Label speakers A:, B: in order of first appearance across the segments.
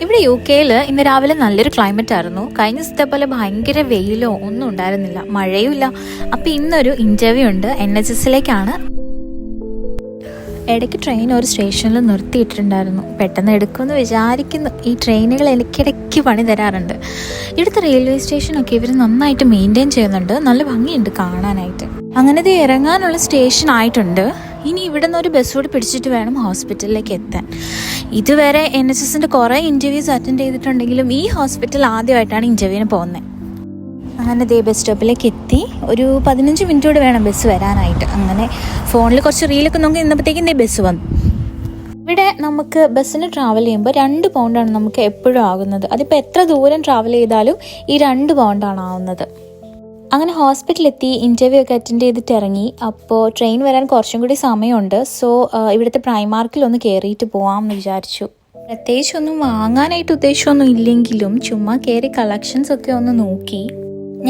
A: ഇവിടെ UK ഇന്ന് രാവിലെ നല്ലൊരു ക്ലൈമറ്റ് ആയിരുന്നു. കഴിഞ്ഞ ദിവസത്തെ പോലെ ഭയങ്കര വെയിലോ ഒന്നും ഉണ്ടായിരുന്നില്ല, മഴയും ഇല്ല. അപ്പോൾ ഇന്നൊരു ഇൻ്റർവ്യൂ ഉണ്ട്, NHSലേക്കാണ്. ഇടയ്ക്ക് ട്രെയിൻ ഒരു സ്റ്റേഷനിൽ നിർത്തിയിട്ടിട്ടുണ്ടായിരുന്നു. പെട്ടെന്ന് എടുക്കുമെന്ന് വിചാരിക്കുന്നു. ഈ ട്രെയിനുകൾ ഇടയ്ക്കിടയ്ക്ക് പണി തരാറുണ്ട്. ഇവിടുത്തെ റെയിൽവേ സ്റ്റേഷനൊക്കെ ഇവർ നന്നായിട്ട് മെയിൻറ്റെയിൻ ചെയ്യുന്നുണ്ട്. നല്ല ഭംഗിയുണ്ട് കാണാനായിട്ട്. അങ്ങനത്തെ ഇറങ്ങാനുള്ള സ്റ്റേഷൻ ആയിട്ടുണ്ട്. ഇനി ഇവിടെ നിന്ന് ഒരു ബസ് കൂടി പിടിച്ചിട്ട് വേണം ഹോസ്പിറ്റലിലേക്ക് എത്താൻ. ഇതുവരെ NHSൻ്റെ കുറേ ഇൻ്റർവ്യൂസ് അറ്റൻഡ് ചെയ്തിട്ടുണ്ടെങ്കിലും ഈ ഹോസ്പിറ്റൽ ആദ്യമായിട്ടാണ് ഇൻ്റർവ്യൂവിന് പോകുന്നത്. അങ്ങനെ ബസ് സ്റ്റോപ്പിലേക്ക് എത്തി. ഒരു 15 മിനിറ്റ് കൂടെ വേണം ബസ് വരാനായിട്ട്. അങ്ങനെ ഫോണിൽ കുറച്ച് റീലൊക്കെ നോക്കി നിന്നപ്പോഴത്തേക്കും ബസ് വന്നു. ഇവിടെ നമുക്ക് ബസ്സിന് ട്രാവൽ ചെയ്യുമ്പോൾ 2 പൗണ്ടാണ് നമുക്ക് എപ്പോഴും ആകുന്നത്. അതിപ്പോൾ എത്ര ദൂരം ട്രാവൽ ചെയ്താലും ഈ 2 പൗണ്ടാണ് ആവുന്നത്. അങ്ങനെ ഹോസ്പിറ്റലിലെത്തി ഇൻ്റർവ്യൂ ഒക്കെ അറ്റൻഡ് ചെയ്തിട്ട് ഇറങ്ങി. അപ്പോൾ ട്രെയിൻ വരാൻ കുറച്ചും കൂടി സമയമുണ്ട്. സോ ഇവിടുത്തെ പ്രൈമാർക്കിലൊന്ന് കയറിയിട്ട് പോകാമെന്ന് വിചാരിച്ചു. പ്രത്യേകിച്ചൊന്നും വാങ്ങാനായിട്ട് ഉദ്ദേശമൊന്നും ഇല്ലെങ്കിലും ചുമ്മാ കയറി കളക്ഷൻസ് ഒക്കെ ഒന്ന് നോക്കി.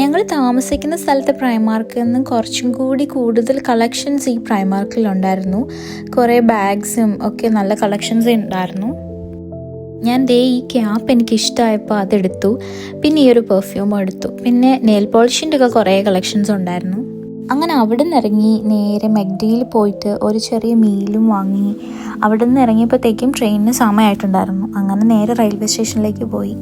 A: ഞങ്ങൾ താമസിക്കുന്ന സ്ഥലത്തെ പ്രൈമാർക്കിൽ നിന്നും കുറച്ചും കൂടി കൂടുതൽ കളക്ഷൻസ് ഈ പ്രൈമാർക്കിലുണ്ടായിരുന്നു. കുറേ ബാഗ്സും ഒക്കെ നല്ല കളക്ഷൻസ് ഉണ്ടായിരുന്നു. ഞാൻ ഈ ക്യാപ്പ് എനിക്ക് ഇഷ്ടമായപ്പോൾ അതെടുത്തു. പിന്നെ ഈ ഒരു പെർഫ്യൂം എടുത്തു. പിന്നെ നെയിൽ പോളിഷിൻ്റെ ഒക്കെ കുറേ കളക്ഷൻസ് ഉണ്ടായിരുന്നു. അങ്ങനെ അവിടെ നിന്ന് ഇറങ്ങി നേരെ മെക്ഡിയിൽ പോയിട്ട് ഒരു ചെറിയ മീലും വാങ്ങി. അവിടെ നിന്ന് ഇറങ്ങിയപ്പോഴത്തേക്കും ട്രെയിനിന് സമയമായിട്ടുണ്ടായിരുന്നു. അങ്ങനെ നേരെ റെയിൽവേ സ്റ്റേഷനിലേക്ക് പോയി.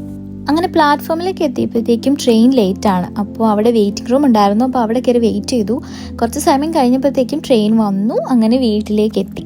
A: അങ്ങനെ പ്ലാറ്റ്ഫോമിലേക്ക് എത്തിയപ്പോഴത്തേക്കും ട്രെയിൻ ലേറ്റാണ്. അപ്പോൾ അവിടെ വെയിറ്റിംഗ് റൂം ഉണ്ടായിരുന്നു. അപ്പോൾ അവിടെ കയറി വെയിറ്റ് ചെയ്തു. കുറച്ച് സമയം കഴിഞ്ഞപ്പോഴത്തേക്കും ട്രെയിൻ വന്നു. അങ്ങനെ വീട്ടിലേക്ക് എത്തി.